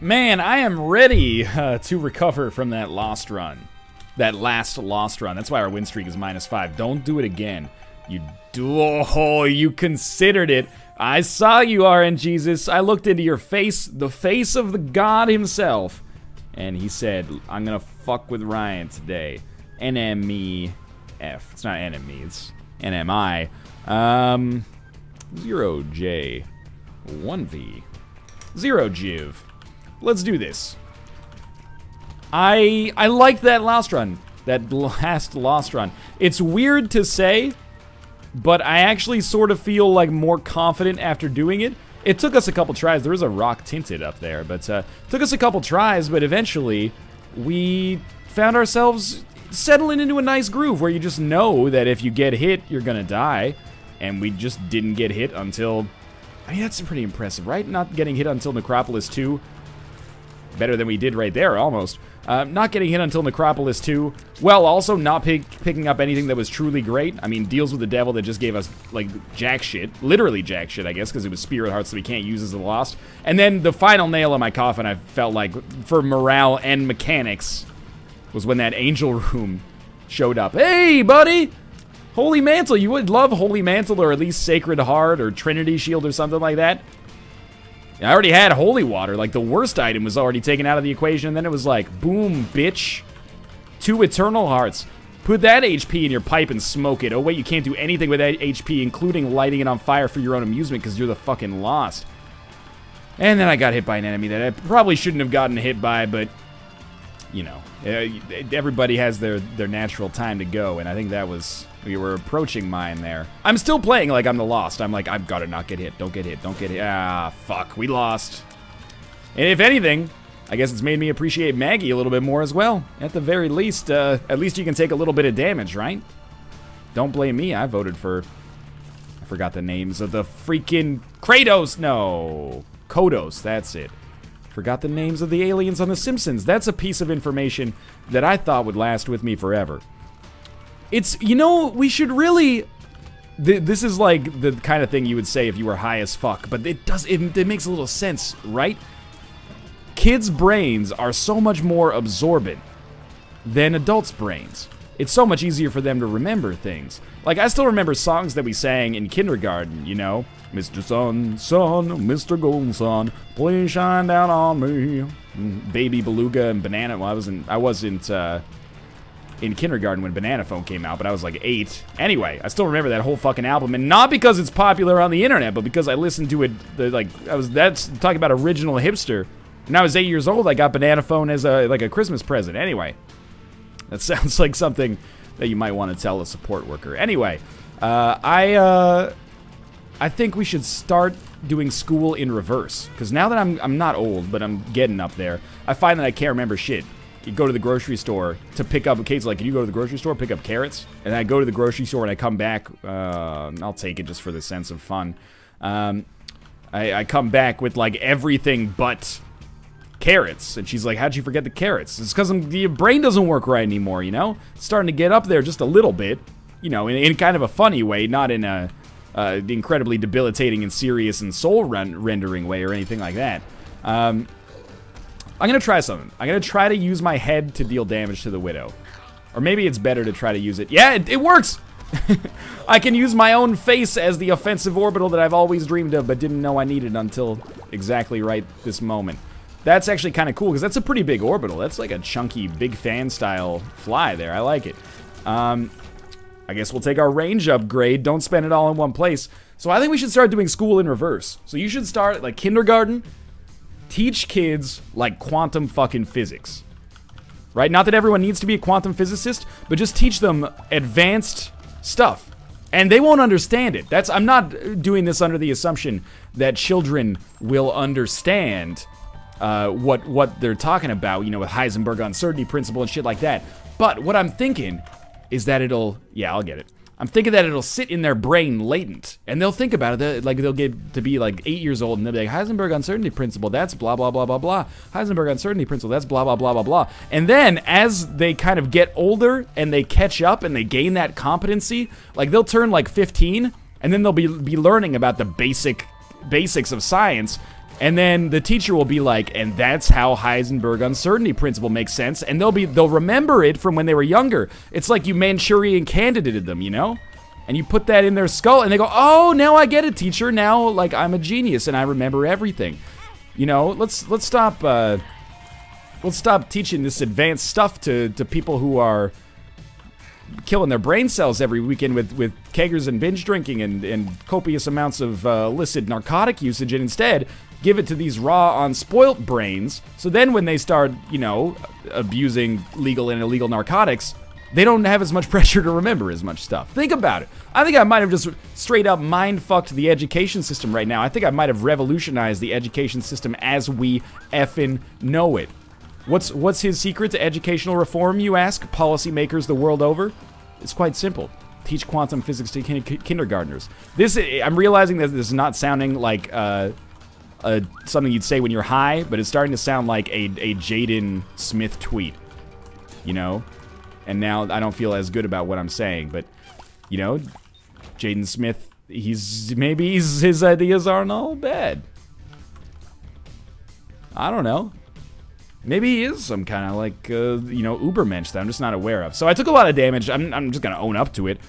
Man, I am ready to recover from that lost run. That last lost run. That's why our win streak is -5. Don't do it again. You considered it. I saw you, RNGesus. I looked into your face, the face of the god himself. And he said, I'm gonna fuck with Ryan today. NMEF. It's not enemy, it's NMI. 0J. 1V. 0Jiv. Let's do this. I liked that last run. That last lost run. It's weird to say, but I actually sort of feel like more confident after doing it. It took us a couple tries. There is a rock tinted up there, but took us a couple tries, but eventually we found ourselves settling into a nice groove where you just know that if you get hit, you're gonna die. And we just didn't get hit until... I mean, that's pretty impressive, right? Not getting hit until Necropolis 2. Better than we did right there, almost. Not getting hit until Necropolis 2. Well, also not picking up anything that was truly great. I mean, Deals with the Devil that just gave us, like, jack shit. Literally jack shit, I guess, because it was Spirit Hearts that we can't use as the Lost. And then the final nail in my coffin, I felt like, for morale and mechanics, was when that Angel Room showed up. Hey, buddy! Holy Mantle! You would love Holy Mantle, or at least Sacred Heart, or Trinity Shield, or something like that. I already had Holy Water, like the worst item was already taken out of the equation, and then it was like, boom, bitch. 2 Eternal Hearts. Put that HP in your pipe and smoke it. Oh wait, you can't do anything with that HP, including lighting it on fire for your own amusement, because you're the fucking Lost. And then I got hit by an enemy that I probably shouldn't have gotten hit by, but, you know, everybody has their natural time to go, and I think that was... We were approaching mine there. I'm still playing like I'm the Lost. I'm like, I've got to not get hit. Don't get hit. Don't get hit. Ah, fuck. We lost. And if anything, I guess it's made me appreciate Maggie a little bit more as well. At the very least, at least you can take a little bit of damage, right? Don't blame me. I voted for... I forgot the names of the freaking... Kratos! No. Kodos. That's it. Forgot the names of the aliens on The Simpsons. That's a piece of information that I thought would last with me forever. It's, you know, we should really, this is like the kind of thing you would say if you were high as fuck, but it makes a little sense, right? Kids' brains are so much more absorbent than adults' brains. It's so much easier for them to remember things. Like, I still remember songs that we sang in kindergarten, you know? Mr. Sun, Sun, Mr. Golden Sun, please shine down on me. Baby Beluga and Banana, well, I wasn't, in kindergarten when Banana Phone came out, but I was like 8. Anyway, I still remember that whole fucking album, and not because it's popular on the internet, but because I listened to it, that's talking about original hipster. When I was 8 years old, I got Banana Phone as a Christmas present. Anyway, that sounds like something that you might want to tell a support worker. Anyway, I think we should start doing school in reverse, because now that I'm not old, but I'm getting up there, I find that I can't remember shit. You go to the grocery store to pick up, Kate's like, can you go to the grocery store, pick up carrots? And I go to the grocery store and I come back, I'll take it just for the sense of fun. I come back with like everything but carrots. And she's like, how'd you forget the carrots? It's because your brain doesn't work right anymore, you know? It's starting to get up there just a little bit, you know, in kind of a funny way, not in a incredibly debilitating and serious and soul-rendering way or anything like that. I'm gonna try something. I'm gonna try to use my head to deal damage to the Widow. Or maybe it's better to try to use it. Yeah, it works! I can use my own face as the offensive orbital that I've always dreamed of, but didn't know I needed until exactly right this moment. That's actually kind of cool, because that's a pretty big orbital. That's like a chunky, big fan style fly there. I like it. I guess we'll take our range upgrade. Don't spend it all in one place. So I think we should start doing school in reverse. So you should start at like kindergarten. Teach kids, like, quantum fucking physics. Right? Not that everyone needs to be a quantum physicist, but just teach them advanced stuff. And they won't understand it. I'm not doing this under the assumption that children will understand what they're talking about, you know, with Heisenberg uncertainty principle and shit like that. But what I'm thinking is that it'll... Yeah, I'll get it. I'm thinking that it'll sit in their brain latent, and they'll think about it, like they'll get to be like 8 years old, and they'll be like, Heisenberg uncertainty principle, that's blah, blah, blah, blah, blah. Heisenberg uncertainty principle, that's blah, blah, blah, blah, blah. And then, as they kind of get older, and they catch up, and they gain that competency, like they'll turn like 15, and then they'll be learning about the basics of science, And then the teacher will be like, and that's how Heisenberg uncertainty principle makes sense. And they'll remember it from when they were younger. It's like you Manchurian candidated them, you know? And you put that in their skull, and they go, oh, now I get it, teacher. Now, like, I'm a genius, and I remember everything. You know, let's stop teaching this advanced stuff to people who are killing their brain cells every weekend with kegers and binge drinking and copious amounts of illicit narcotic usage, and instead give it to these raw, unspoilt brains, so then when they start, you know, abusing legal and illegal narcotics, they don't have as much pressure to remember as much stuff. Think about it. I think I might have just straight up mind-fucked the education system right now. I think I might have revolutionized the education system as we effing know it. What's his secret to educational reform, you ask, policymakers the world over? It's quite simple. Teach quantum physics to kindergartners. I'm realizing that this is not sounding like something you'd say when you're high, but it's starting to sound like a Jaden Smith tweet, you know? And now I don't feel as good about what I'm saying, but, you know, Jaden Smith, maybe his ideas aren't all bad. I don't know. Maybe he is some kind of like, you know, Ubermensch that I'm just not aware of. So I took a lot of damage. I'm just going to own up to it.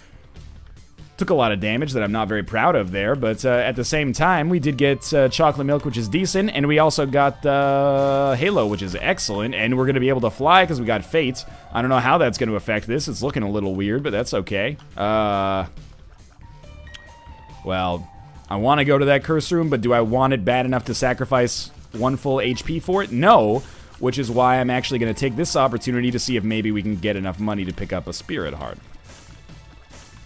Took a lot of damage that I'm not very proud of there, but at the same time, we did get Chocolate Milk, which is decent, and we also got Halo, which is excellent, and we're going to be able to fly because we got Fate. I don't know how that's going to affect this. It's looking a little weird, but that's okay. Well, I want to go to that curse room, but do I want it bad enough to sacrifice 1 full HP for it? No, which is why I'm actually going to take this opportunity to see if maybe we can get enough money to pick up a Spirit Heart.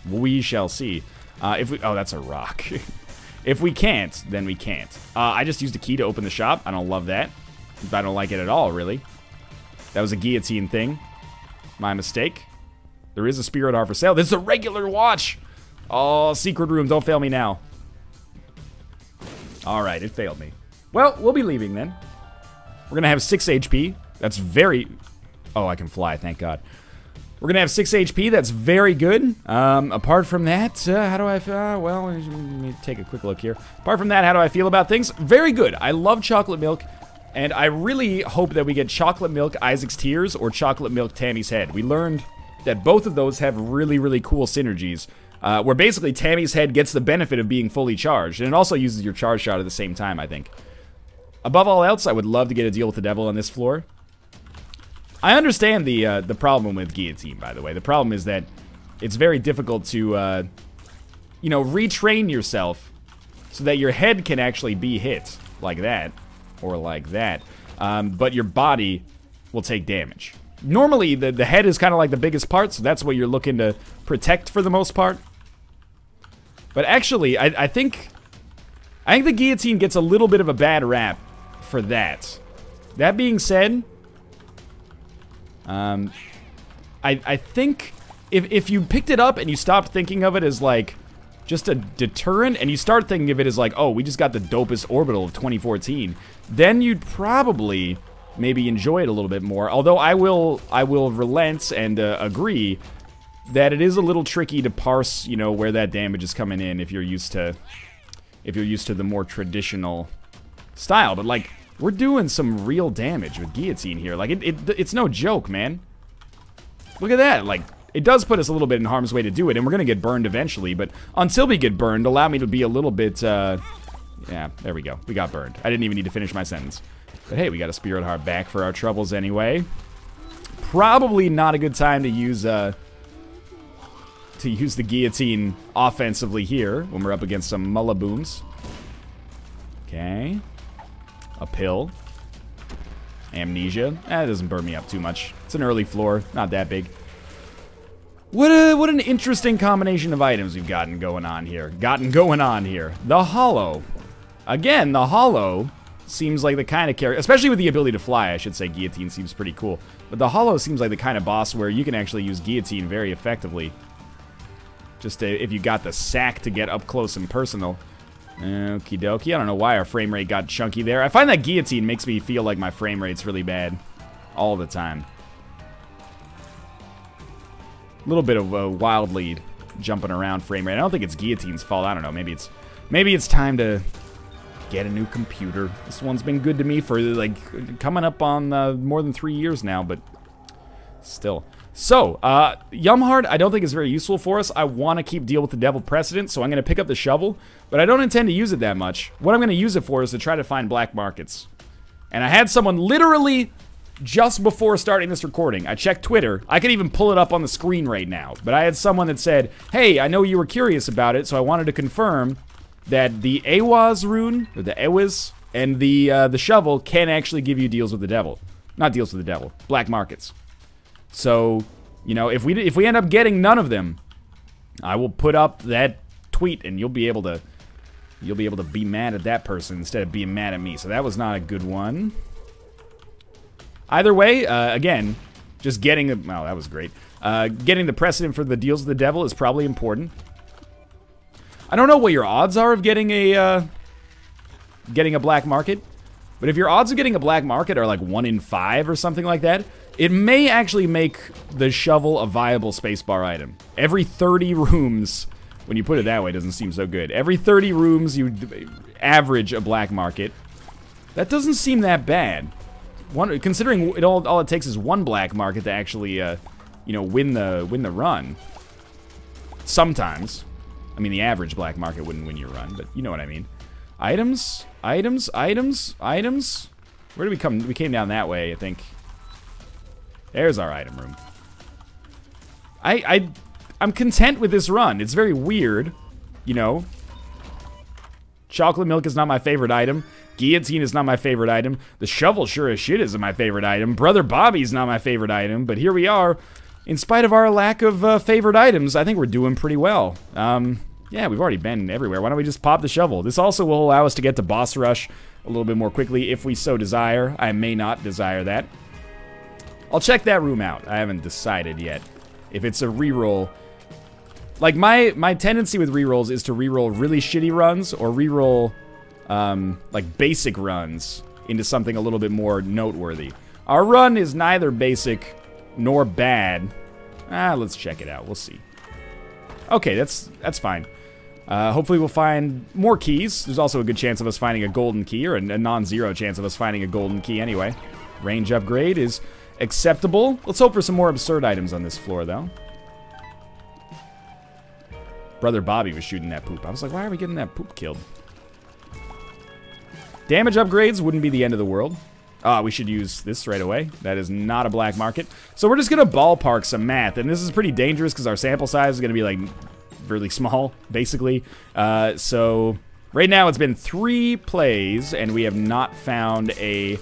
We shall see. Oh, that's a rock. If we can't, then we can't. I just used a key to open the shop. I don't love that. I don't like it at all, really. That was a guillotine thing. My mistake. There is a Spirit Heart for sale. This is a regular watch. Oh, secret room. Don't fail me now. All right, it failed me. Well, we'll be leaving then. We're going to have 6 HP. That's very... Oh, I can fly, thank God. We're going to have 6 HP. That's very good. Apart from that, how do I feel? Well, let me take a quick look here. Apart from that, how do I feel about things? Very good. I love Chocolate Milk, and I really hope that we get Chocolate Milk Isaac's Tears or Chocolate Milk Tammy's Head. We learned that both of those have really, really cool synergies, where basically Tammy's Head gets the benefit of being fully charged, and it also uses your charge shot at the same time, I think. Above all else, I would love to get a deal with the devil on this floor. I understand the problem with guillotine, by the way. The problem is that it's very difficult to, you know, retrain yourself so that your head can actually be hit like that or like that, but your body will take damage. Normally, the head is kind of like the biggest part, so that's what you're looking to protect for the most part. But actually, I think the guillotine gets a little bit of a bad rap for that. That being said... I think if you picked it up and you stopped thinking of it as like just a deterrent and you start thinking of it as like, oh, we just got the dopest orbital of 2014, then you'd probably maybe enjoy it a little bit more. Although I will relent and agree that it is a little tricky to parse, you know, where that damage is coming in if you're used to the more traditional style. But like, we're doing some real damage with guillotine here. Like, it's no joke, man. Look at that. Like, it does put us a little bit in harm's way to do it, and we're gonna get burned eventually, but until we get burned, allow me to be a little bit, yeah, there we go. We got burned. I didn't even need to finish my sentence. But hey, we got a Spirit Heart back for our troubles anyway. Probably not a good time to use the guillotine offensively here when we're up against some Mullabooms. Okay. A pill. Amnesia. That doesn't burn me up too much. It's an early floor, not that big. What an interesting combination of items we've gotten going on here. The Hollow. Again, the Hollow seems like the kind of character, especially with the ability to fly, I should say. Guillotine seems pretty cool. But the Hollow seems like the kind of boss where you can actually use guillotine very effectively. Just if you got the sack to get up close and personal. Okie dokie. I don't know why our frame rate got chunky there. I find that guillotine makes me feel like my frame rate's really bad. All the time. A little bit of a wildly jumping around frame rate. I don't think it's guillotine's fault. I don't know. Maybe it's time to get a new computer. This one's been good to me for, like, coming up on more than 3 years now, but still. So, Yumhard I don't think is very useful for us. I want to keep Deal with the Devil precedent, so I'm going to pick up the shovel, but I don't intend to use it that much. What I'm going to use it for is to try to find black markets. And I had someone literally just before starting this recording, I checked Twitter. I could even pull it up on the screen right now, but I had someone that said, hey, I know you were curious about it, so I wanted to confirm that the Awaz rune, or the Awaz, and the shovel can actually give you deals with the devil. Not deals with the devil, black markets. So, you know, if we end up getting none of them, I will put up that tweet and you'll be able to be mad at that person instead of being mad at me. So that was not a good one. Either way, again, just getting the, wow, that was great. Getting the precedent for the deals with the devil is probably important. I don't know what your odds are of getting a black market, but if your odds of getting a black market are like 1 in 5 or something like that, it may actually make the shovel a viable spacebar item. Every 30 rooms, when you put it that way, it doesn't seem so good. Every 30 rooms, you average a black market. That doesn't seem that bad. Considering it all it takes is 1 black market to actually, you know, win the run. Sometimes. I mean, the average black market wouldn't win your run, but you know what I mean. Items, items, items, items. Where did we come? We came down that way, I think. There's our item room. I'm content with this run. It's very weird, you know. Chocolate milk is not my favorite item. Guillotine is not my favorite item. The shovel sure as shit isn't my favorite item. Brother Bobby's not my favorite item. But here we are. In spite of our lack of favorite items, I think we're doing pretty well. Yeah, we've already been everywhere. Why don't we just pop the shovel? This also will allow us to get to boss rush a little bit more quickly if we so desire. I may not desire that. I'll check that room out. I haven't decided yet if it's a reroll. Like, my tendency with rerolls is to reroll really shitty runs or reroll, like, basic runs into something a little bit more noteworthy. Our run is neither basic nor bad. Let's check it out. We'll see. Okay, that's fine. Hopefully we'll find more keys. There's also a good chance of us finding a golden key, or a non-zero chance of us finding a golden key anyway. Range upgrade is acceptable. Let's hope for some more absurd items on this floor, though. Brother Bobby was shooting that poop. I was like, why are we getting that poop killed? Damage upgrades wouldn't be the end of the world. We should use this right away. That is not a black market. So we're just going to ballpark some math. And this is pretty dangerous because our sample size is going to be, like, really small, basically. So right now it's been 3 plays, and we have not found a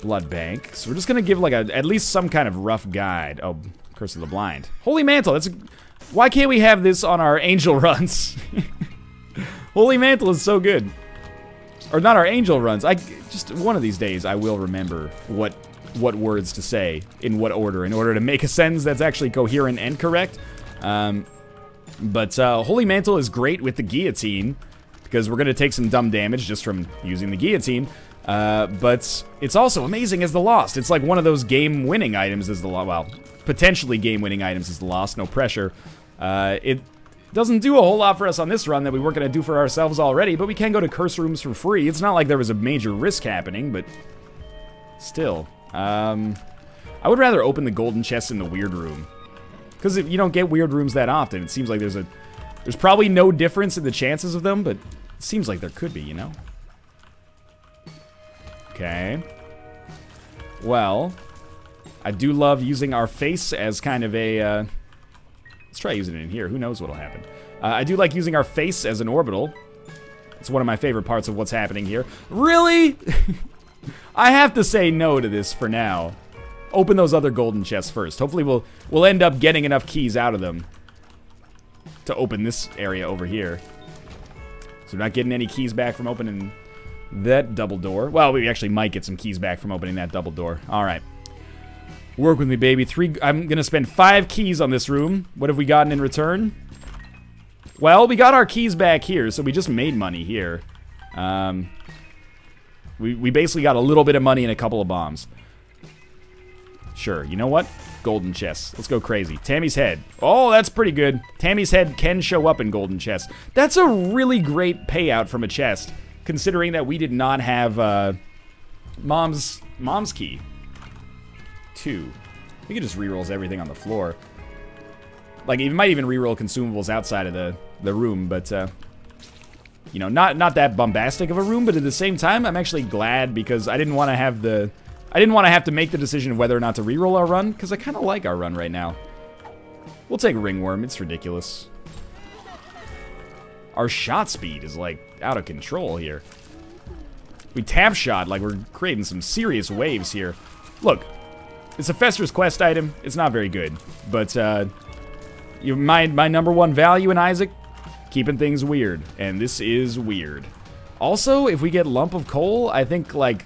blood bank. So we're just going to give, like, at least some kind of rough guide. Oh, Curse of the Blind. Holy Mantle. Why can't we have this on our angel runs? Holy Mantle is so good. Or not our angel runs. Just one of these days I will remember what words to say in what order in order to make a sentence that's actually coherent and correct. But Holy Mantle is great with the guillotine because we're gonna take some dumb damage just from using the guillotine. But it's also amazing as the Lost. It's like one of those game-winning items as the Lost. Well, potentially game-winning items as the Lost. No pressure. It doesn't do a whole lot for us on this run that we weren't going to do for ourselves already, but we can go to curse rooms for free. It's not like there was a major risk happening, but still. I would rather open the golden chest in the weird room. Because you don't get weird rooms that often. It seems like there's probably no difference in the chances of them, but it seems like there could be, you know? Okay. Well, I do love using our face as kind of a... let's try using it in here. Who knows what'll happen. I do like using our face as an orbital. It's one of my favorite parts of what's happening here. Really? I have to say no to this for now. Open those other golden chests first. Hopefully we'll end up getting enough keys out of them to open this area over here. So we're not getting any keys back from opening that double door. Well, we actually might get some keys back from opening that double door. All right. Work with me, baby. I'm going to spend 5 keys on this room. What have we gotten in return? Well, we got our keys back here, so we just made money here. We basically got a little bit of money and a couple of bombs. Sure, you know what? Golden chests. Let's go crazy. Tammy's head. Oh, that's pretty good. Tammy's head can show up in golden chests. That's a really great payout from a chest. considering that we did not have mom's key. 2. We could just rerolls everything on the floor. Like, it might even reroll consumables outside of the room, but you know, not that bombastic of a room, but at the same time, I'm actually glad because I didn't want to have to make the decision of whether or not to reroll our run, because I kind of like our run right now. We'll take Ringworm. It's ridiculous. Our shot speed is, like, out of control here. We tap shot, like we're creating some serious waves here. Look, it's a Fester's Quest item. It's not very good, but my number one value in Isaac, keeping things weird, and this is weird. Also, if we get Lump of Coal, I think, like,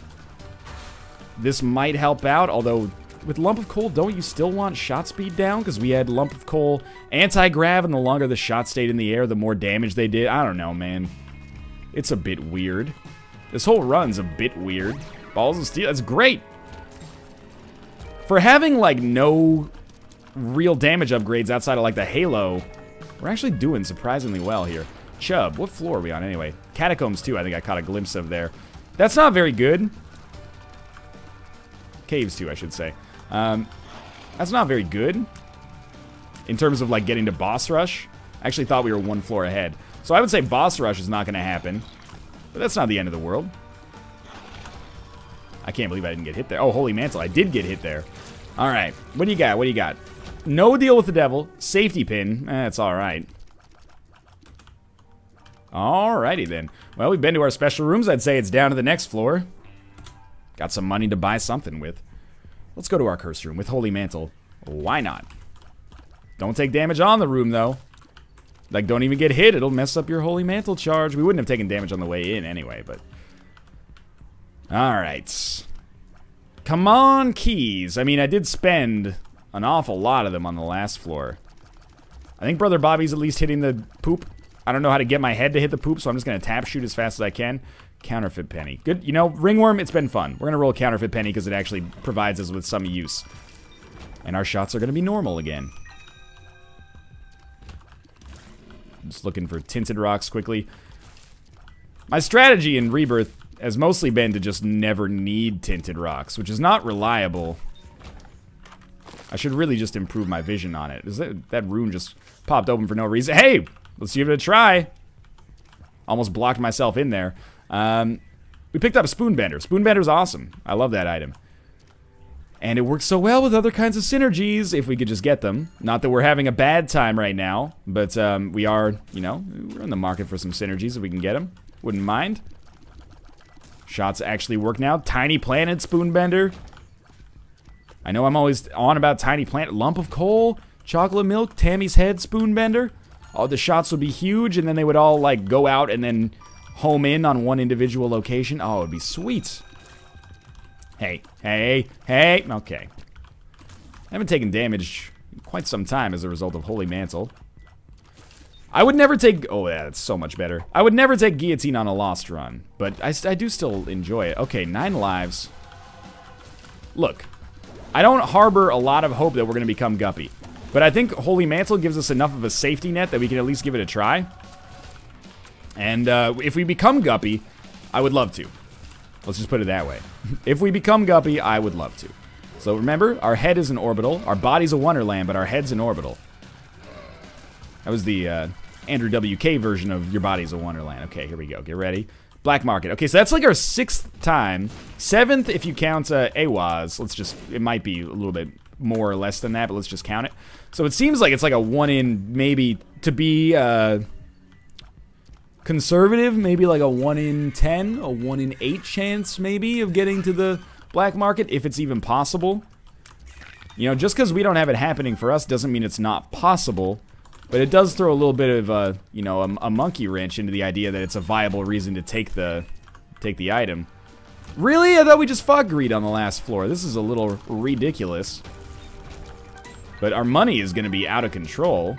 this might help out, although with Lump of Coal, don't you still want shot speed down? Because we had Lump of Coal anti-grav, and the longer the shot stayed in the air, the more damage they did. I don't know, man. It's a bit weird. This whole run's a bit weird. Balls of Steel, that's great. For having, like, no real damage upgrades outside of, like, the Halo, we're actually doing surprisingly well here. Chubb, what floor are we on anyway? Catacombs 2, I think I caught a glimpse of there. That's not very good. Caves 2, I should say. That's not very good in terms of, like, getting to boss rush. I actually thought we were 1 floor ahead. So I would say boss rush is not going to happen. But that's not the end of the world. I can't believe I didn't get hit there. Oh, Holy Mantle, I did get hit there. All right, what do you got? What do you got? No deal with the devil. Safety pin. That's all right. Alrighty then. Well, we've been to our special rooms. I'd say it's down to the next floor. Got some money to buy something with. Let's go to our curse room with Holy Mantle. Why not? Don't take damage on the room, though. Like, don't even get hit. It'll mess up your Holy Mantle charge. We wouldn't have taken damage on the way in anyway, but... Alright. Come on, keys. I mean, I did spend an awful lot of them on the last floor. I think Brother Bobby's at least hitting the poop. I don't know how to get my head to hit the poop, so I'm just going to tap shoot as fast as I can. Counterfeit penny. Good. You know, Ringworm, it's been fun. We're going to roll Counterfeit penny because it actually provides us with some use. And our shots are going to be normal again. Just looking for tinted rocks quickly. My strategy in Rebirth has mostly been to just never need tinted rocks, which is not reliable. I should really just improve my vision on it. Is that rune just popped open for no reason? Hey, let's give it a try. Almost blocked myself in there. We picked up a Spoonbender. Spoonbender's awesome. I love that item. And it works so well with other kinds of synergies, if we could just get them. Not that we're having a bad time right now, but we are, you know, we're in the market for some synergies if we can get them. Wouldn't mind. Shots actually work now. Tiny Planet Spoonbender. I know I'm always on about Tiny Planet. Lump of Coal, Chocolate Milk, Tammy's Head Spoonbender. All the shots would be huge, and then they would all, like, go out and then home in on one individual location. Oh, it would be sweet. Hey, hey, hey. Okay. I haven't taken damage in quite some time as a result of Holy Mantle. I would never take... Oh, yeah, that's so much better. I would never take Guillotine on a Lost run, but I do still enjoy it. Okay, 9 lives. Look, I don't harbor a lot of hope that we're going to become Guppy, but I think Holy Mantle gives us enough of a safety net that we can at least give it a try. And if we become Guppy, I would love to. Let's just put it that way. If we become Guppy, I would love to. So remember, our head is an orbital. Our body's a Wonderland, but our head's an orbital. That was the Andrew WK version of your body's a Wonderland. Okay, here we go. Get ready. Black Market. Okay, so that's like our 6th time. 7th if you count AWAS. Let's just... It might be a little bit more or less than that, but let's just count it. So it seems like it's like a 1 in, maybe, to be... conservative, maybe like a 1 in 10, a 1 in 8 chance, maybe, of getting to the black market, if it's even possible. You know, just because we don't have it happening for us doesn't mean it's not possible, but it does throw a little bit of, you know, a monkey wrench into the idea that it's a viable reason to take the item. Really? I thought we just fought greed on the last floor. This is a little ridiculous. But our money is going to be out of control.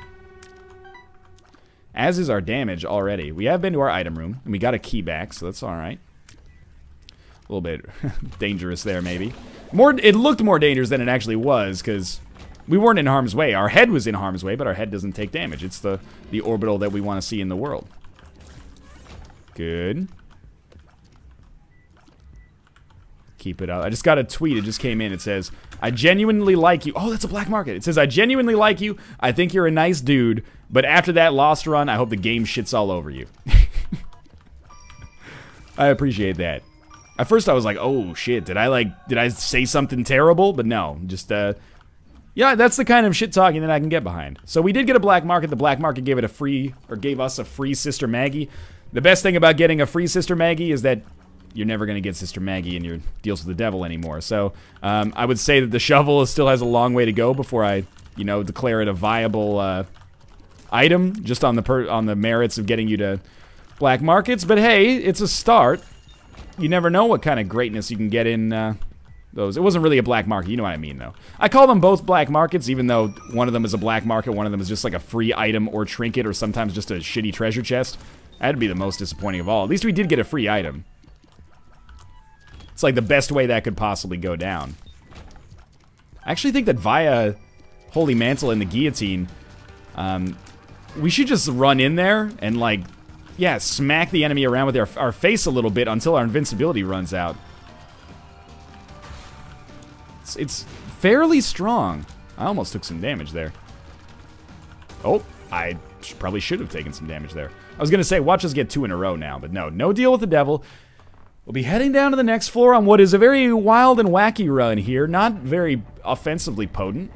As is our damage already. We have been to our item room, and we got a key back, so that's alright. A little bit dangerous there, maybe. It looked more dangerous than it actually was, because we weren't in harm's way. Our head was in harm's way, but our head doesn't take damage. It's the orbital that we want to see in the world. Good. keep it up. I just got a tweet. It just came in. It says, I genuinely like you. Oh, that's a black market. It says, I genuinely like you. I think you're a nice dude. But after that lost run, I hope the game shits all over you. I appreciate that. At first I was like, oh shit, did I say something terrible? But no, just, yeah, that's the kind of shit talking that I can get behind. So we did get a black market. The black market gave us a free Sister Maggie. The best thing about getting a free Sister Maggie is that you're never going to get Sister Maggie in your deals with the devil anymore. So I would say that the shovel still has a long way to go before I, declare it a viable item, just on the merits of getting you to black markets. But hey, it's a start. You never know what kind of greatness you can get in those. It wasn't really a black market, you know what I mean, though. I call them both black markets, even though one of them is a black market, one of them is just like a free item or trinket, or sometimes just a shitty treasure chest. That'd be the most disappointing of all. At least we did get a free item. It's like the best way that could possibly go down. I actually think that via Holy Mantle and the Guillotine, we should just run in there and, like, yeah, smack the enemy around with our face a little bit until our invincibility runs out. It's fairly strong. I almost took some damage there. Oh, I probably should have taken some damage there. I was going to say, watch us get 2 in a row now, but no deal with the devil. We'll be heading down to the next floor on what is a very wild and wacky run here. Not very offensively potent.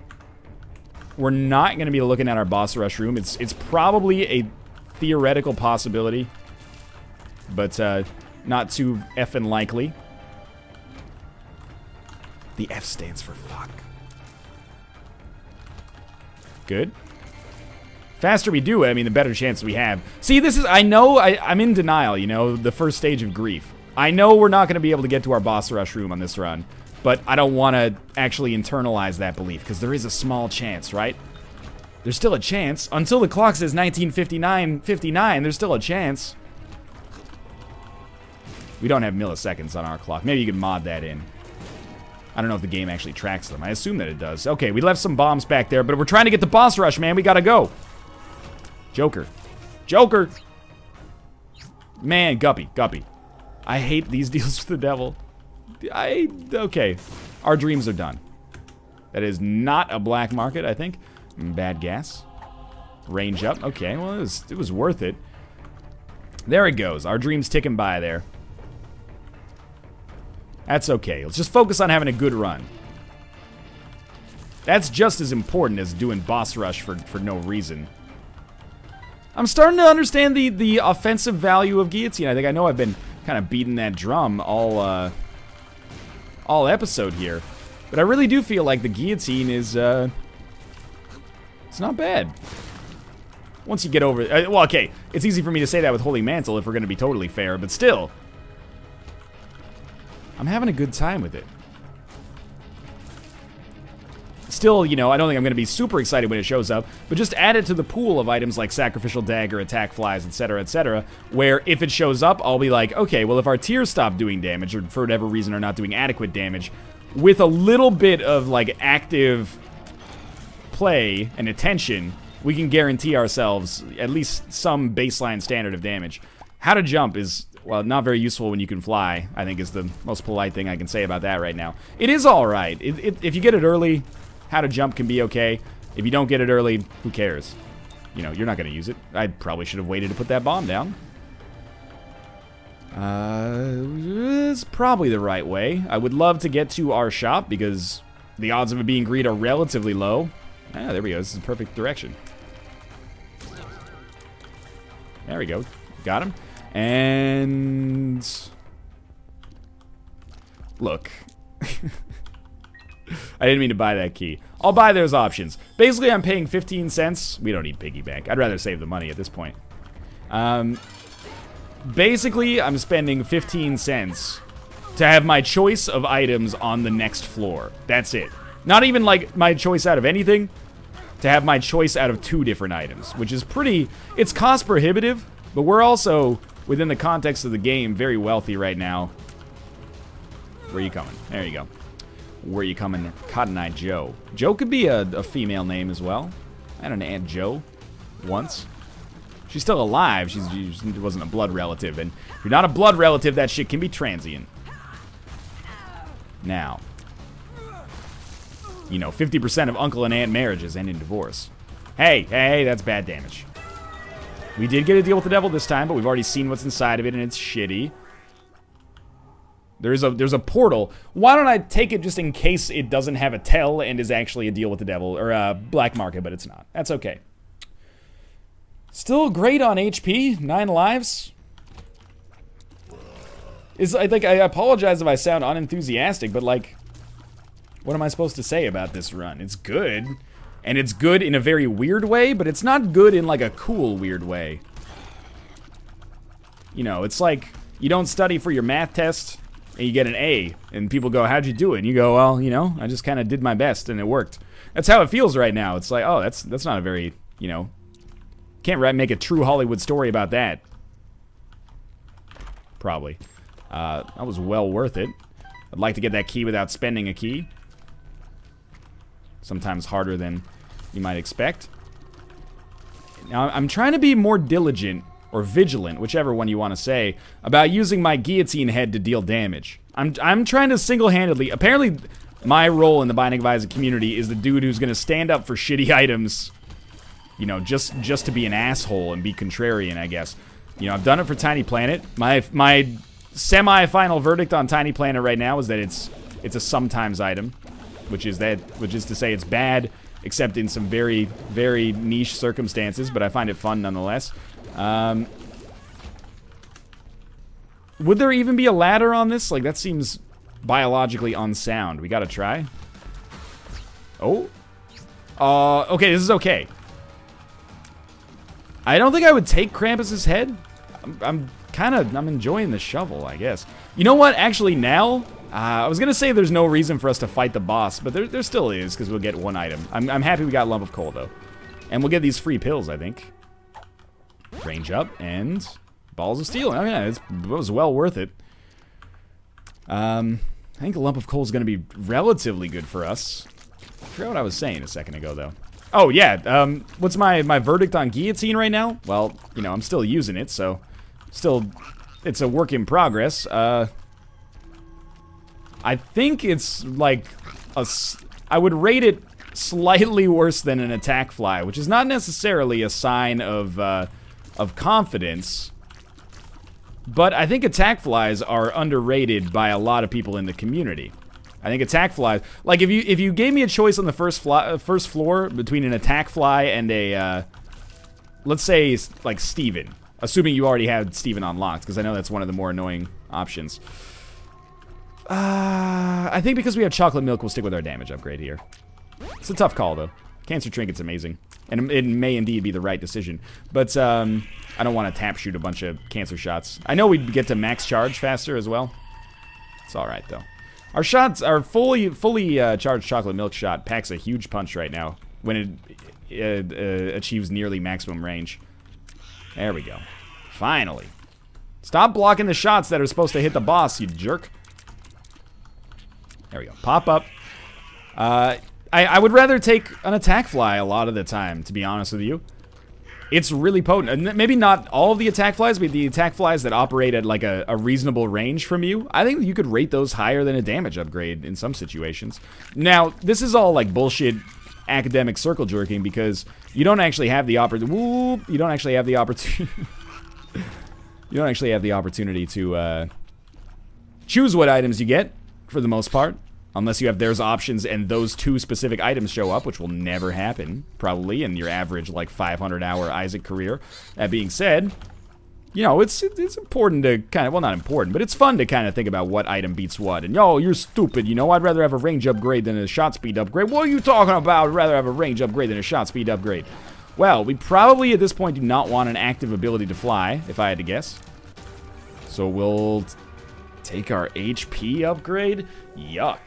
We're not going to be looking at our boss rush room. It's probably a theoretical possibility, but not too effing likely. The F stands for fuck. Good. Faster we do it, I mean, the better chance we have. See, this is, I know, I'm in denial, the first stage of grief. I know we're not going to be able to get to our boss rush room on this run, but I don't want to actually internalize that belief, because there is a small chance, right? There's still a chance. Until the clock says 1959, there's still a chance. We don't have milliseconds on our clock. Maybe you can mod that in. I don't know if the game actually tracks them. I assume that it does. Okay, we left some bombs back there, but we're trying to get the boss rush, man. We gotta go. Joker. Joker! Man, Guppy. I hate these deals with the devil. Okay. Our dreams are done. That is not a black market, I think. Bad gas. Range up. Okay, well, it was worth it. There it goes. Our dream's ticking by there. That's okay. Let's just focus on having a good run. That's just as important as doing boss rush for no reason. I'm starting to understand the offensive value of Guillotine. I know I've been kind of beating that drum all episode here. But I really do feel like the Guillotine is, it's not bad. Once you get over it. Well, okay, it's easy for me to say that with Holy Mantle if we're going to be totally fair, but still. I'm having a good time with it. Still, I don't think I'm going to be super excited when it shows up, but just add it to the pool of items like Sacrificial Dagger, Attack Flies, etc., where if it shows up, I'll be like, okay, well, if our tiers stop doing damage, or for whatever reason are not doing adequate damage, with a little bit of, like, active play and attention, we can guarantee ourselves at least some baseline standard of damage. How to jump is, well, not very useful when you can fly, I think is the most polite thing I can say about that right now. It is alright. If you get it early, how to jump can be okay. If you don't get it early, who cares? You're not going to use it. I probably should have waited to put that bomb down. It's probably the right way. I would love to get to our shop because the odds of it being green are relatively low. Ah, there we go. This is the perfect direction. There we go. Got him. And look. I didn't mean to buy that key. I'll buy those options. Basically, I'm paying 15 cents. We don't need piggy bank. I'd rather save the money at this point. Basically, I'm spending 15 cents to have my choice of items on the next floor. That's it. Not even like my choice out of anything. To have my choice out of 2 different items, which is pretty... It's cost prohibitive, but we're also, within the context of the game, very wealthy right now. Where are you coming? There you go. Where are you coming? Cotton Eye Joe. Joe could be a female name as well. I had an Aunt Joe once. She's still alive. She wasn't a blood relative. And if you're not a blood relative, that shit can be transient. Now, you know, 50% of uncle and aunt marriages end in divorce. Hey, hey, that's bad damage. We did get a deal with the devil this time, but we've already seen what's inside of it, and it's shitty. There's a portal. Why don't I take it just in case it doesn't have a tell and is actually a deal with the devil, or a black market, but it's not. That's okay. Still great on HP, 9 lives. I apologize if I sound unenthusiastic, but like, what am I supposed to say about this run? It's good, and it's good in a very weird way, but it's not good in like a cool weird way. You know, it's like you don't study for your math test and you get an A, and people go, how'd you do it? And you go, well, you know, I just kind of did my best and it worked. That's how it feels right now. It's like, oh, that's not a very, you know, can't make a true Hollywood story about that. Probably. That was well worth it. I'd like to get that key without spending a key. Sometimes harder than you might expect. Now, I'm trying to be more diligent, or vigilant, whichever one you want to say, about using my guillotine head to deal damage. I'm trying to single-handedly... Apparently, my role in the Binding of Isaac community is the dude who's going to stand up for shitty items, you know, just to be an asshole and be contrarian, I guess. You know, I've done it for Tiny Planet. My semi-final verdict on Tiny Planet right now is that it's a sometimes item, which is to say it's bad, except in some very, very niche circumstances, but I find it fun nonetheless. Would there even be a ladder on this? Like, that seems biologically unsound. We gotta try. Oh. Okay, this is okay. I don't think I would take Krampus's head. I'm enjoying the shovel, I guess. You know what? Actually, now, I was gonna say there's no reason for us to fight the boss, but there still is, because we'll get one item. I'm happy we got Lump of Coal, though. And we'll get these free pills, I think. Range up, and Balls of Steel. Oh yeah, it was well worth it. I think a Lump of Coal is going to be relatively good for us. I forgot what I was saying a second ago, though. Oh yeah, what's my verdict on Guillotine right now? Well, you know, I'm still using it, so it's a work in progress. I think it's like I would rate it slightly worse than an Attack Fly, which is not necessarily a sign of confidence, but I think Attack Flies are underrated by a lot of people in the community. I think Attack Flies, like if you gave me a choice on the first floor between an Attack Fly and a, let's say like Steven, assuming you already had Steven unlocked, because I know that's one of the more annoying options. I think because we have chocolate milk, we'll stick with our damage upgrade here. It's a tough call, though. Cancer Trinket's amazing. And it may indeed be the right decision. But, I don't want to tap shoot a bunch of cancer shots. I know we'd get to max charge faster as well. It's alright, though. Our shots, our fully charged chocolate milk shot packs a huge punch right now when it achieves nearly maximum range. There we go. Finally. Stop blocking the shots that are supposed to hit the boss, you jerk. There we go. Pop up. I would rather take an Attack Fly a lot of the time, to be honest with you. It's really potent. And maybe not all of the Attack Flies, but the Attack Flies that operate at like a reasonable range from you, I think you could rate those higher than a damage upgrade in some situations. Now, this is all like bullshit academic circle jerking because you don't actually have the opportunity. You don't actually have the opportunity. You don't actually have the opportunity to choose what items you get for the most part. Unless you have there's options and those two specific items show up, which will never happen, probably, in your average, like, 500-hour Isaac career. That being said, you know, it's important to kind of, well, not important, but it's fun to kind of think about what item beats what. And, yo, you're stupid, you know, I'd rather have a range upgrade than a shot speed upgrade. What are you talking about? I'd rather have a range upgrade than a shot speed upgrade. Well, we probably, at this point, do not want an active ability to fly, if I had to guess. So we'll take our HP upgrade? Yuck.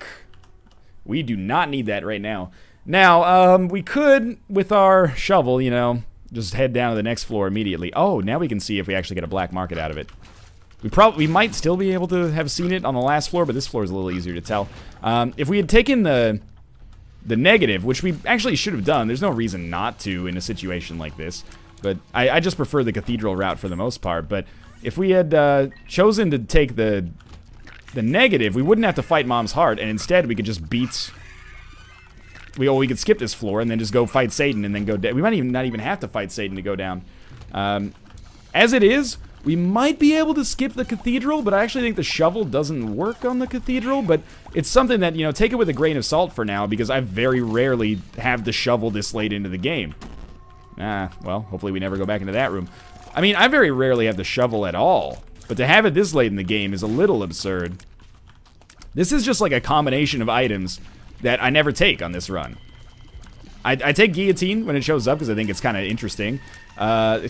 We do not need that right now. Now, we could, with our shovel, you know, just head down to the next floor immediately. Oh, now we can see if we actually get a black market out of it. We might still be able to have seen it on the last floor, but this floor is a little easier to tell. If we had taken the negative, which we actually should have done, there's no reason not to in a situation like this. But I just prefer the cathedral route for the most part. But if we had chosen to take the the negative, we wouldn't have to fight Mom's Heart, and instead we could just beat... We could skip this floor and then just go fight Satan and then go down. We might not even have to fight Satan to go down. As it is, we might be able to skip the cathedral, but I actually think the shovel doesn't work on the cathedral, but it's something that, you know, take it with a grain of salt for now, because I very rarely have the shovel this late into the game. Well, hopefully we never go back into that room. I mean, I very rarely have the shovel at all, but to have it this late in the game is a little absurd. This is just like a combination of items that I never take on this run. I take Guillotine when it shows up because I think it's kind of interesting.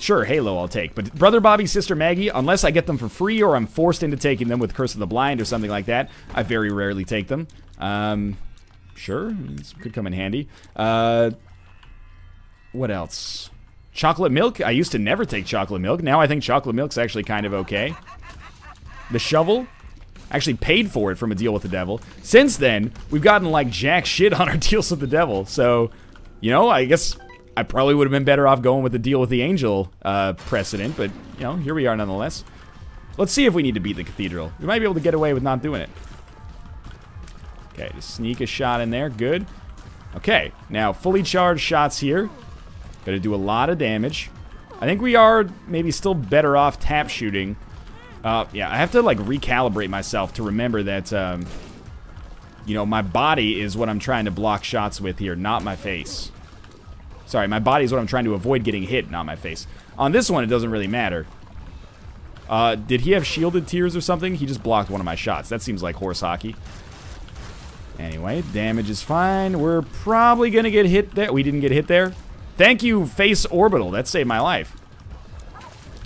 Sure, Halo I'll take. But Brother Bobby, Sister Maggie, unless I get them for free or I'm forced into taking them with Curse of the Blind or something like that, I very rarely take them. Sure, this could come in handy. What else? Chocolate milk? I used to never take chocolate milk. Now I think chocolate milk's actually kind of okay. The shovel? Actually paid for it from a deal with the devil. Since then, we've gotten like jack shit on our deals with the devil. So, you know, I guess I probably would have been better off going with the deal with the angel precedent. But, you know, here we are nonetheless. Let's see if we need to beat the cathedral. We might be able to get away with not doing it. Okay, just sneak a shot in there. Good. Okay, now fully charged shots here. Gonna do a lot of damage. I think we are maybe still better off tap shooting. Yeah, I have to, like, recalibrate myself to remember that, you know, my body is what I'm trying to block shots with here, not my face. Sorry, my body is what I'm trying to avoid getting hit, not my face. On this one, it doesn't really matter. Did he have shielded tears or something? He just blocked one of my shots. That seems like horse hockey. Anyway, damage is fine. We're probably gonna get hit there. We didn't get hit there. Thank you, Face Orbital. That saved my life.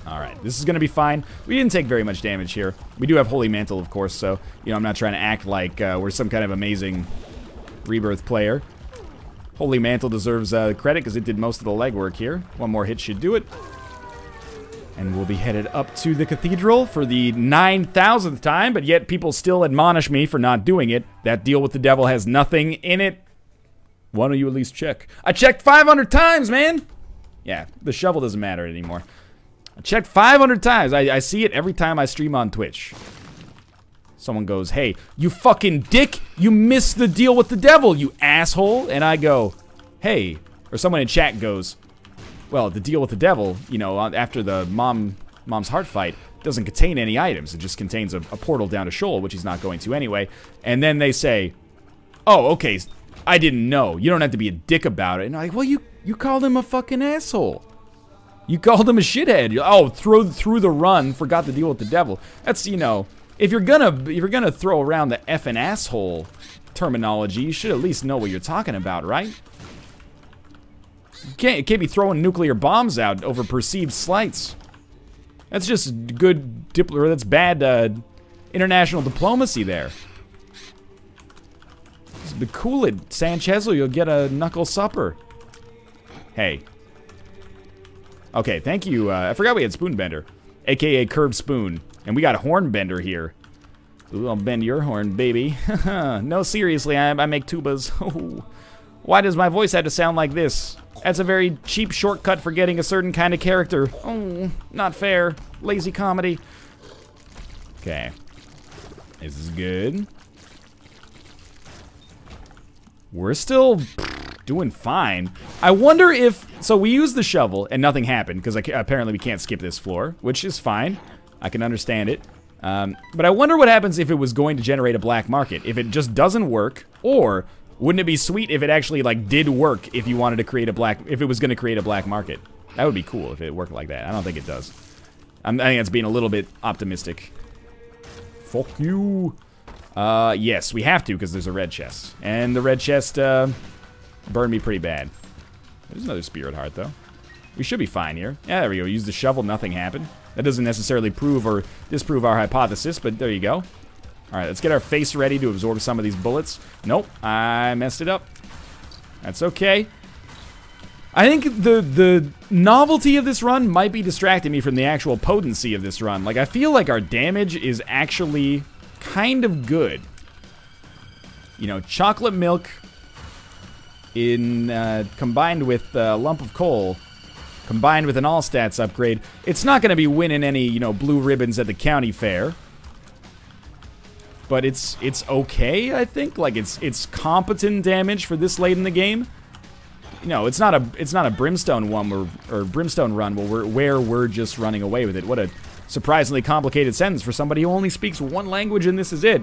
Alright, this is going to be fine. We didn't take very much damage here. We do have Holy Mantle, of course, so, you know, I'm not trying to act like we're some kind of amazing Rebirth player. Holy Mantle deserves credit because it did most of the legwork here. One more hit should do it. And we'll be headed up to the cathedral for the 9,000th time, but yet people still admonish me for not doing it. That deal with the devil has nothing in it. Why don't you at least check? I checked 500 times, man! Yeah, the shovel doesn't matter anymore. I checked 500 times. I see it every time I stream on Twitch. Someone goes, hey, you fucking dick! You missed the deal with the devil, you asshole! And I go, hey. Or someone in chat goes, well, the deal with the devil, you know, after the Mom's Heart fight, doesn't contain any items. It just contains a portal down to Sheol, which he's not going to anyway. And then they say, oh, okay, I didn't know. You don't have to be a dick about it. And I'm like, well, you called him a fucking asshole. You called him a shithead. Oh, through the run, forgot to deal with the devil. That's, you know, if you're gonna throw around the effing asshole terminology, you should at least know what you're talking about, right? You can't be throwing nuclear bombs out over perceived slights. That's just good that's bad international diplomacy there. Just be cool it, Sanchez, or you'll get a knuckle supper. Hey. Okay, thank you. I forgot we had Spoonbender, aka Curved Spoon, and we got Hornbender here. Ooh, I'll bend your horn, baby. No, seriously, I make tubas. Why does my voice have to sound like this? That's a very cheap shortcut for getting a certain kind of character. Oh, not fair. Lazy comedy. Okay, this is good. We're still doing fine. I wonder if... So we used the shovel and nothing happened because apparently we can't skip this floor, which is fine. I can understand it. But I wonder what happens if it was going to generate a black market. If it just doesn't work, or wouldn't it be sweet if it actually like did work if you wanted to create a black... If it was going to create a black market. That would be cool if it worked like that. I don't think it does. I think it's being a little bit optimistic. Fuck you. Yes, we have to because there's a red chest. And the red chest, burned me pretty bad. There's another spirit heart, though. We should be fine here. Yeah, there we go. Use the shovel, nothing happened. That doesn't necessarily prove or disprove our hypothesis, but there you go. Alright, let's get our face ready to absorb some of these bullets. Nope, I messed it up. That's okay. I think the novelty of this run might be distracting me from the actual potency of this run. Like, I feel like our damage is actually kind of good. You know, chocolate milk in combined with a lump of coal, combined with an all stats upgrade, it's not going to be winning any, you know, blue ribbons at the county fair. but it's okay, I think. Like, it's competent damage for this late in the game. You know, it's not a Brimstone one or Brimstone run where we're just running away with it. What a surprisingly complicated sentence for somebody who only speaks one language and this is it.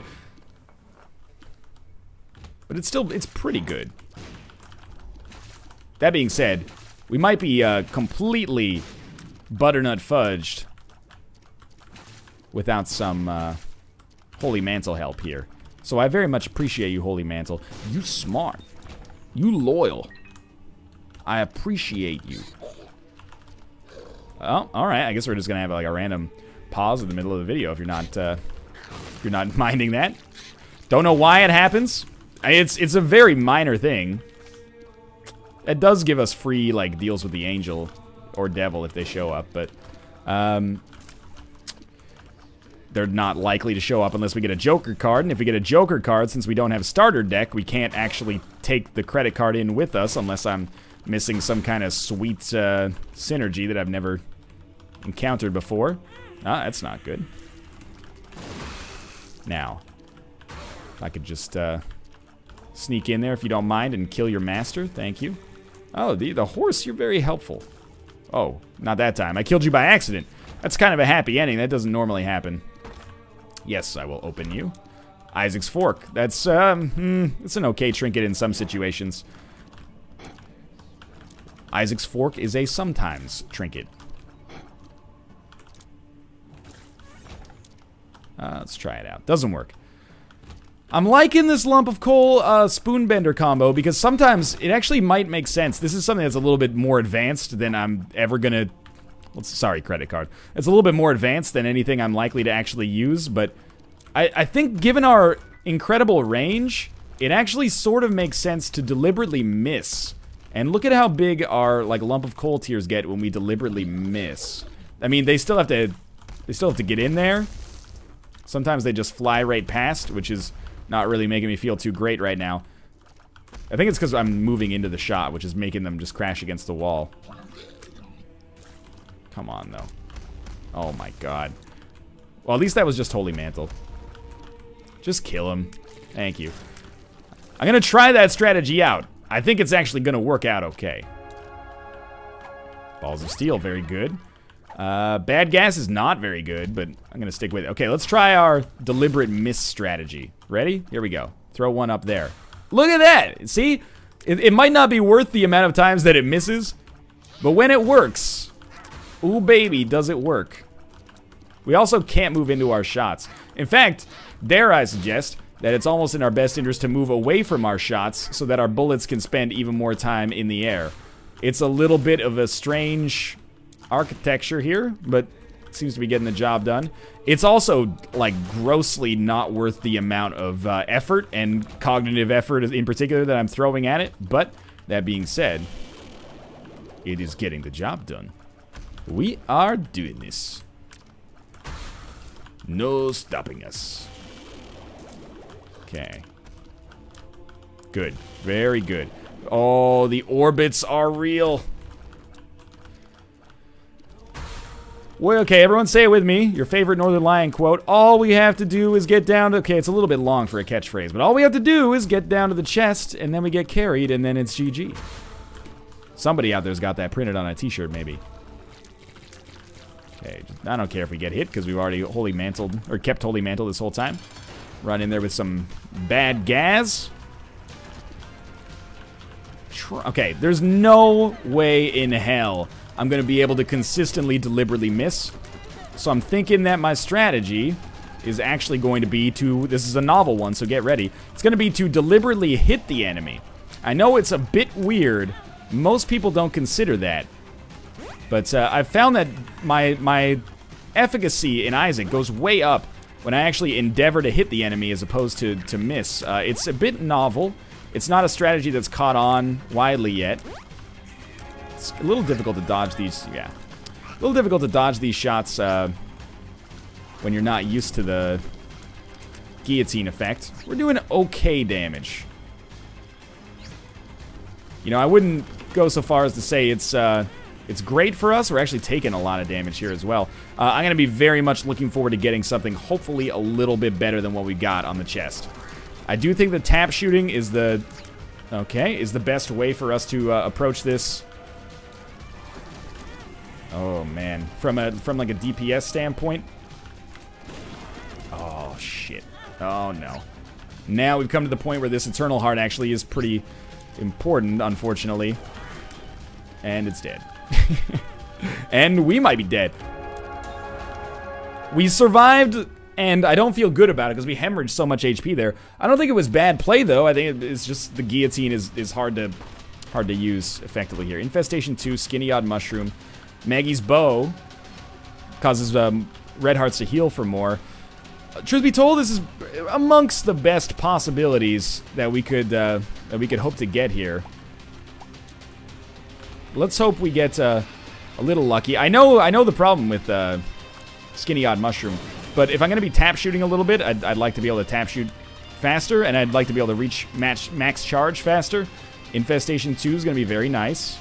But it's pretty good. That being said, we might be completely butternut fudged without some Holy Mantle help here. So I very much appreciate you, Holy Mantle. You smart. You loyal. I appreciate you. Oh, alright. I guess we're just gonna have like a random pause in the middle of the video if you're not minding that. Don't know why it happens. It's a very minor thing. It does give us free like deals with the angel or devil if they show up, but they're not likely to show up unless we get a Joker card, and if we get a Joker card, since we don't have a starter deck, we can't actually take the credit card in with us unless I'm missing some kind of sweet synergy that I've never encountered before. Ah, that's not good. Now, if I could just sneak in there if you don't mind and kill your master, thank you. Oh, the horse, you're very helpful. Oh, not that time. I killed you by accident. That's kind of a happy ending. That doesn't normally happen. Yes, I will open you. Isaac's Fork. That's, it's an okay trinket in some situations. Isaac's Fork is a sometimes trinket. Let's try it out. Doesn't work. I'm liking this lump of coal spoonbender combo because sometimes it actually might make sense. This is something that's a little bit more advanced than I'm ever gonna... Sorry, credit card. It's a little bit more advanced than anything I'm likely to actually use, but I think given our incredible range, it actually sort of makes sense to deliberately miss. And look at how big our like lump of coal tiers get when we deliberately miss. I mean, they still have to get in there. Sometimes they just fly right past, which is not really making me feel too great right now. I think it's because I'm moving into the shot, which is making them just crash against the wall. Come on, though. Oh my god. Well, at least that was just Holy Mantle. Just kill him. Thank you. I'm gonna try that strategy out. I think it's actually gonna work out okay. Balls of Steel, very good. Bad Gas is not very good, but I'm gonna stick with it. Okay, let's try our deliberate miss strategy. Ready? Here we go. Throw one up there. Look at that! See? It might not be worth the amount of times that it misses, but when it works, ooh baby, does it work. We also can't move into our shots. In fact, dare I suggest that it's almost in our best interest to move away from our shots so that our bullets can spend even more time in the air. It's a little bit of a strange architecture here, but it seems to be getting the job done. It's also, like, grossly not worth the amount of effort and cognitive effort in particular that I'm throwing at it, but that being said, it is getting the job done. We are doing this. No stopping us. Okay. Good. Very good. Oh, the orbits are real. Well, okay, everyone say it with me. Your favorite Northern Lion quote. All we have to do is get down to... Okay, it's a little bit long for a catchphrase, but all we have to do is get down to the chest, and then we get carried, and then it's GG. Somebody out there's got that printed on a t-shirt, maybe. Okay, I don't care if we get hit, because we've already Holy Mantled, or kept Holy Mantle this whole time. Run in there with some bad gas. Okay, there's no way in hell I'm going to be able to consistently, deliberately miss. So I'm thinking that my strategy is actually going to be to... This is a novel one, so get ready. It's going to be to deliberately hit the enemy. I know it's a bit weird. Most people don't consider that. But I've found that my efficacy in Isaac goes way up when I actually endeavor to hit the enemy as opposed to miss. It's a bit novel. It's not a strategy that's caught on widely yet. It's a little difficult to dodge these, yeah. A little difficult to dodge these shots when you're not used to the guillotine effect. We're doing okay damage. You know, I wouldn't go so far as to say it's It's great for us. We're actually taking a lot of damage here as well. I'm going to be very much looking forward to getting something hopefully a little bit better than what we got on the chest. I do think the tap shooting is the best way for us to approach this. Oh man, from like a DPS standpoint. Oh shit. Oh no. Now we've come to the point where this Eternal Heart actually is pretty important, unfortunately. And it's dead. And we might be dead. We survived, and I don't feel good about it because we hemorrhaged so much HP there. I don't think it was bad play though. I think it's just the guillotine is hard to use effectively here. Infestation 2, Skinny Odd Mushroom. Maggie's Bow causes red hearts to heal for more. Truth be told, this is amongst the best possibilities that we could hope to get here. Let's hope we get a little lucky. I know the problem with Skinny Odd Mushroom, but if I'm going to be tap shooting a little bit, I'd like to be able to tap shoot faster, and I'd like to be able to reach max charge faster. Infestation 2 is going to be very nice.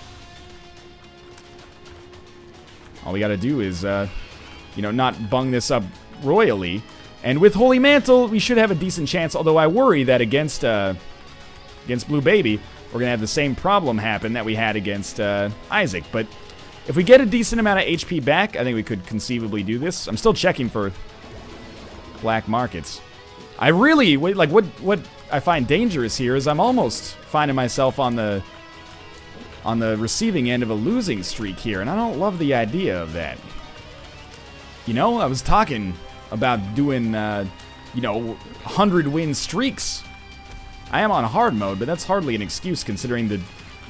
All we got to do is, not bung this up royally. And with Holy Mantle, we should have a decent chance, although I worry that against Blue Baby, we're going to have the same problem happen that we had against Isaac. But if we get a decent amount of HP back, I think we could conceivably do this. I'm still checking for black markets. I really, like, what I find dangerous here is I'm almost finding myself on the receiving end of a losing streak here, and I don't love the idea of that. You know, I was talking about doing, 100-win streaks. I am on hard mode, but that's hardly an excuse considering the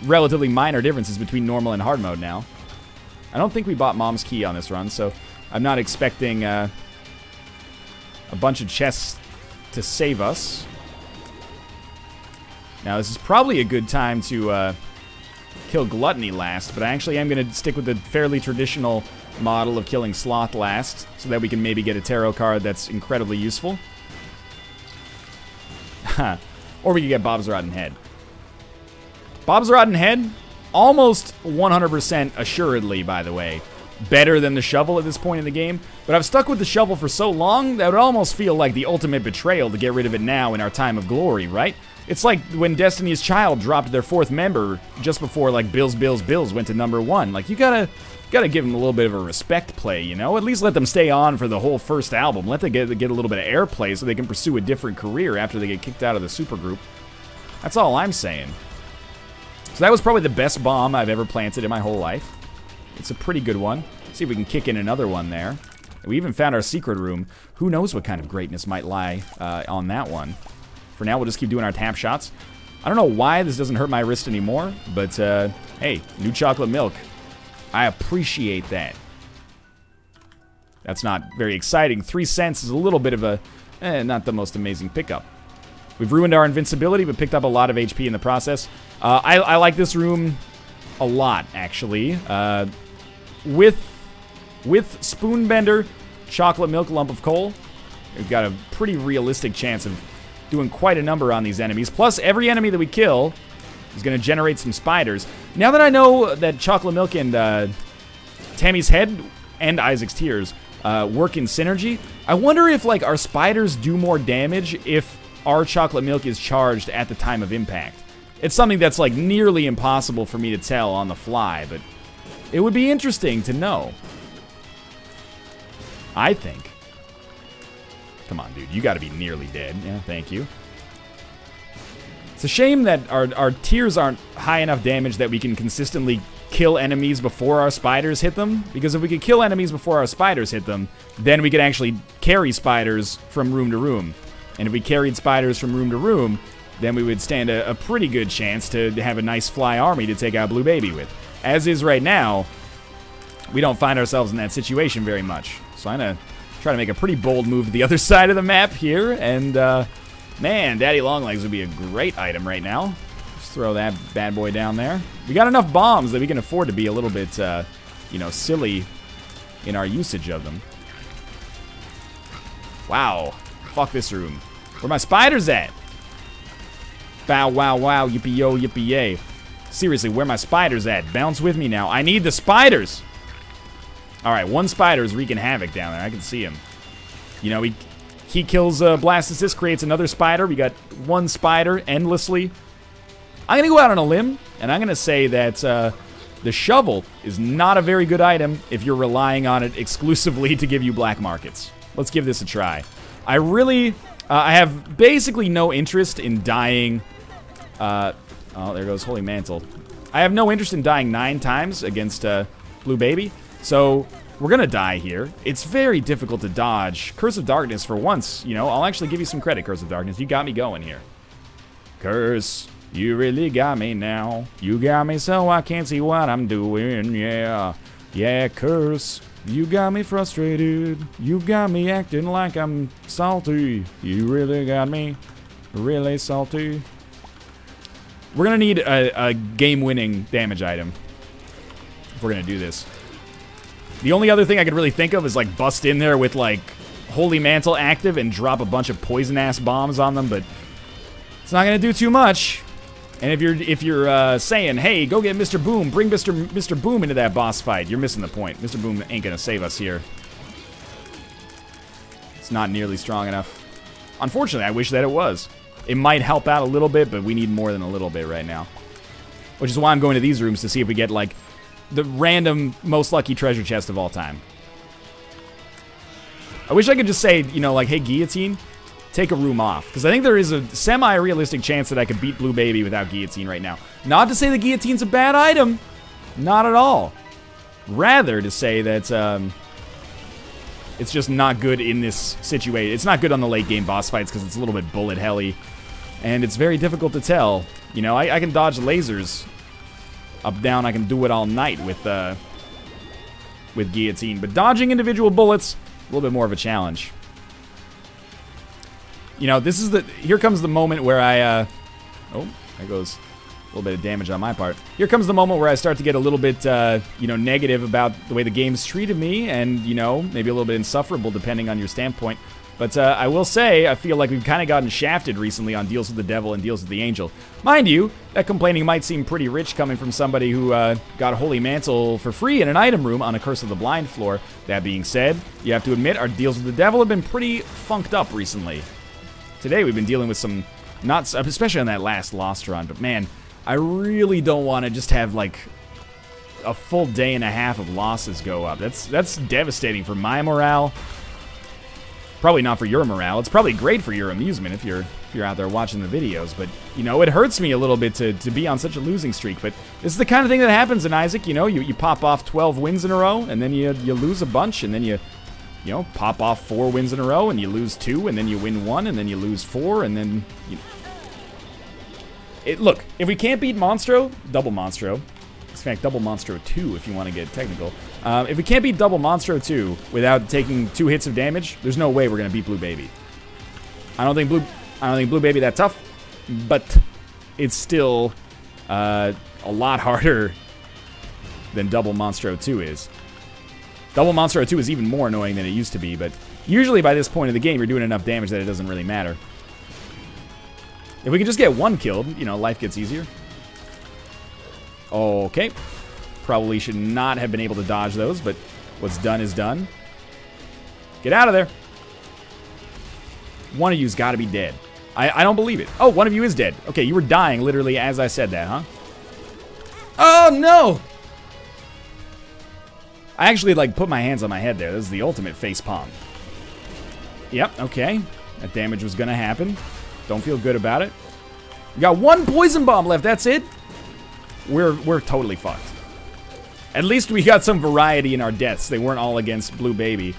relatively minor differences between normal and hard mode now. I don't think we bought Mom's Key on this run, so I'm not expecting a bunch of chests to save us. Now, this is probably a good time to kill Gluttony last, but I actually am going to stick with the fairly traditional model of killing Sloth last, so that we can maybe get a tarot card that's incredibly useful. Or we could get Bob's Rotten Head. Bob's Rotten Head, almost 100% assuredly, by the way, better than the shovel at this point in the game. But I've stuck with the shovel for so long that it would almost feel like the ultimate betrayal to get rid of it now in our time of glory, right? It's like when Destiny's Child dropped their 4th member just before, like, Bills went to #1. Like, you gotta give them a little bit of a respect play, you know? At least let them stay on for the whole first album. Let them get a little bit of airplay so they can pursue a different career after they get kicked out of the supergroup. That's all I'm saying. So that was probably the best bomb I've ever planted in my whole life. It's a pretty good one. See if we can kick in another one there. We even found our secret room. Who knows what kind of greatness might lie on that one. For now, we'll just keep doing our tap shots. I don't know why this doesn't hurt my wrist anymore, but hey, new chocolate milk. I appreciate that. That's not very exciting. 3 cents is a little bit of a, not the most amazing pickup. We've ruined our invincibility, but picked up a lot of HP in the process. I like this room a lot, actually. With Spoonbender, chocolate milk, lump of coal, we've got a pretty realistic chance of doing quite a number on these enemies. Plus, every enemy that we kill is going to generate some spiders. Now that I know that chocolate milk and Tammy's head and Isaac's tears work in synergy, I wonder if, like, our spiders do more damage if our chocolate milk is charged at the time of impact. It's something that's, like, nearly impossible for me to tell on the fly, but it would be interesting to know. I think. Come on, dude. You got to be nearly dead. Yeah, thank you. It's a shame that our tears aren't high enough damage that we can consistently kill enemies before our spiders hit them. Because if we could kill enemies before our spiders hit them, then we could actually carry spiders from room to room. And if we carried spiders from room to room, then we would stand a pretty good chance to have a nice fly army to take out Blue Baby with. As is right now, we don't find ourselves in that situation very much. So I'm going to try to make a pretty bold move to the other side of the map here. And, man, Daddy Longlegs would be a great item right now. Just throw that bad boy down there. We got enough bombs that we can afford to be a little bit, silly in our usage of them. Wow. Fuck this room. Where my spiders at? Bow, wow, wow, yippee-yo, yippee-yay. Seriously, where my spiders at? Bounce with me now. I need the spiders. All right, one spider is wreaking havoc down there. I can see him. You know, he kills Blastocyst, creates another spider. We got one spider endlessly. I'm going to go out on a limb, and I'm going to say that the shovel is not a very good item if you're relying on it exclusively to give you black markets. Let's give this a try. I really, I have basically no interest in dying. Oh, there goes Holy Mantle. I have no interest in dying 9 times against Blue Baby, so we're gonna die here. It's very difficult to dodge. Curse of Darkness for once, you know, I'll actually give you some credit, Curse of Darkness. You got me going here. Curse, you really got me now. You got me so I can't see what I'm doing, yeah. Yeah, Curse, you got me frustrated. You got me acting like I'm salty. You really got me really salty. We're gonna need a game-winning damage item if we're gonna do this. The only other thing I could really think of is like bust in there with like Holy Mantle active and drop a bunch of poison-ass bombs on them, but it's not gonna do too much. And if you're saying, hey, go get Mr. Boom, bring Mr. Boom into that boss fight, you're missing the point. Mr. Boom ain't gonna save us here. It's not nearly strong enough. Unfortunately, I wish that it was. It might help out a little bit, but we need more than a little bit right now. Which is why I'm going to these rooms to see if we get, like, the random most lucky treasure chest of all time. I wish I could just say, you know, like, hey, Guillotine, take a room off. Because I think there is a semi-realistic chance that I could beat Blue Baby without Guillotine right now. Not to say the Guillotine's a bad item. Not at all. Rather to say that, it's just not good in this situation. It's not good on the late game boss fights because it's a little bit bullet helly. And it's very difficult to tell. You know, I can dodge lasers. Up, down, I can do it all night with Guillotine. But dodging individual bullets, a little bit more of a challenge. You know, this is the... Here comes the moment where I... oh, there goes a little bit of damage on my part. Here comes the moment where I start to get a little bit, you know, negative about the way the game's treated me. And, you know, maybe a little bit insufferable depending on your standpoint. But I will say, I feel like we've kind of gotten shafted recently on Deals with the Devil and Deals with the Angel. Mind you, that complaining might seem pretty rich coming from somebody who got Holy Mantle for free in an item room on a Curse of the Blind floor. That being said, you have to admit, our Deals with the Devil have been pretty funked up recently. Today, we've been dealing with some, not especially on that last Lost run, but man, I really don't want to just have, like, a full day and a half of losses go up. That's devastating for my morale. Probably not for your morale. It's probably great for your amusement if you're out there watching the videos. But, you know, it hurts me a little bit to be on such a losing streak. But this is the kind of thing that happens in Isaac. You know, you pop off 12 wins in a row, and then you lose a bunch, and then you know, pop off 4 wins in a row, and you lose 2, and then you win 1, and then you lose 4, and then... Look, if we can't beat Monstro, double Monstro. In fact, double Monstro 2 if you want to get technical. If we can't beat double Monstro 2 without taking 2 hits of damage, there's no way we're gonna beat Blue Baby. I don't think Blue Baby that tough, but it's still a lot harder than double Monstro 2 is. Double Monstro 2 is even more annoying than it used to be, but usually by this point in the game, you're doing enough damage that it doesn't really matter. If we can just get 1 killed, you know, life gets easier. Okay. Probably should not have been able to dodge those, but what's done is done. Get out of there. One of you's got to be dead. I don't believe it. Oh, one of you is dead. Okay, you were dying literally as I said that, huh? Oh, no! I actually, like, put my hands on my head there. This is the ultimate facepalm. Yep, okay. That damage was going to happen. Don't feel good about it. We got 1 poison bomb left. That's it. We're totally fucked. At least we got some variety in our deaths. They weren't all against Blue Baby.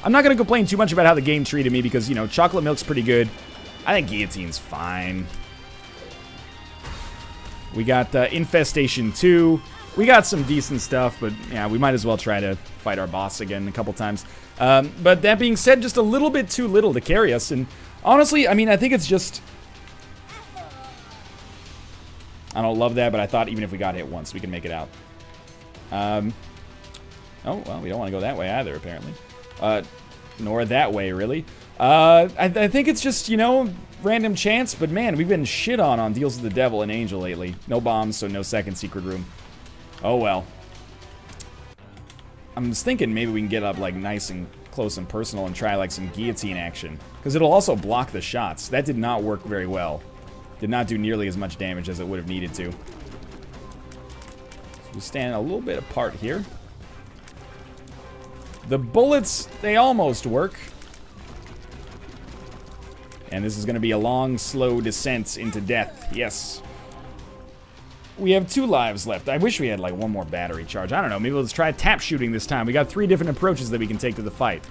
I'm not going to complain too much about how the game treated me because, you know, Chocolate Milk's pretty good. I think Guillotine's fine. We got Infestation 2. We got some decent stuff, but yeah, we might as well try to fight our boss again a couple times. But that being said, just a little bit too little to carry us. And honestly, I mean, I think it's just... I don't love that, but I thought even if we got hit once, we could make it out. Oh, well, we don't want to go that way either, apparently. Nor that way, really. I think it's just, you know, random chance, but man, we've been shit on Deals with the Devil and Angel lately. No bombs, so no second secret room. Oh well. I'm just thinking maybe we can get up like nice and close and personal and try like some guillotine action. Because it'll also block the shots. That did not work very well. Did not do nearly as much damage as it would have needed to. So we stand a little bit apart here. The bullets, they almost work. And this is going to be a long, slow descent into death. Yes. We have 2 lives left. I wish we had like one more battery charge. I don't know. Maybe let's try tap shooting this time. We got 3 different approaches that we can take to the fight.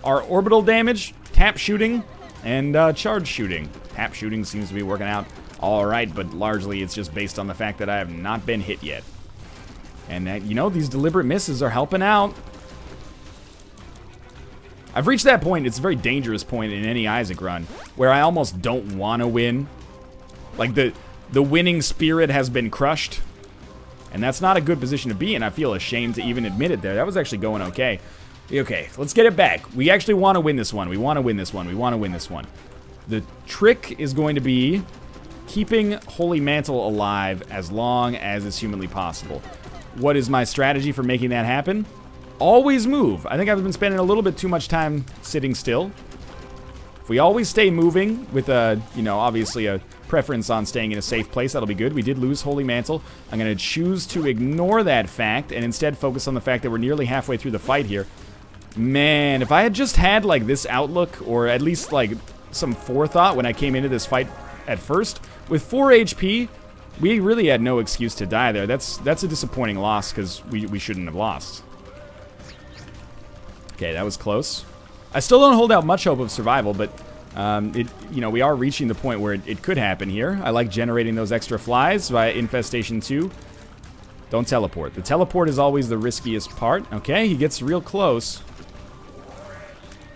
Our orbital damage, tap shooting, and charge shooting. Tap shooting seems to be working out all right, but largely it's just based on the fact that I have not been hit yet. And that, you know, these deliberate misses are helping out. I've reached that point, it's a very dangerous point in any Isaac run, where I almost don't want to win. Like, the winning spirit has been crushed. And that's not a good position to be in. I feel ashamed to even admit it there. That was actually going okay. Okay, let's get it back. We actually want to win this one. We want to win this one. We want to win this one. The trick is going to be keeping Holy Mantle alive as long as is humanly possible. What is my strategy for making that happen? Always move. I think I've been spending a little bit too much time sitting still. If we always stay moving with a, you know, obviously a preference on staying in a safe place, that'll be good. We did lose Holy Mantle. I'm going to choose to ignore that fact and instead focus on the fact that we're nearly halfway through the fight here. Man, if I had just had like this outlook, or at least like some forethought when I came into this fight at first, with 4 HP, we really had no excuse to die there. That's a disappointing loss because we shouldn't have lost. Okay, that was close. I still don't hold out much hope of survival, but you know, we are reaching the point where it could happen here. I like generating those extra flies via Infestation 2. Don't teleport. The teleport is always the riskiest part. Okay, he gets real close.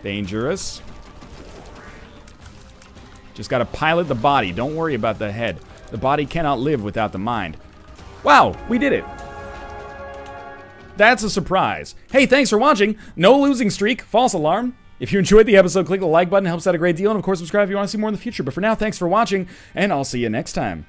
Dangerous. Just gotta pilot the body. Don't worry about the head. The body cannot live without the mind. Wow, we did it. That's a surprise. Hey, thanks for watching. No losing streak. False alarm. If you enjoyed the episode, click the like button. It helps out a great deal. And of course, subscribe if you want to see more in the future. But for now, thanks for watching, and I'll see you next time.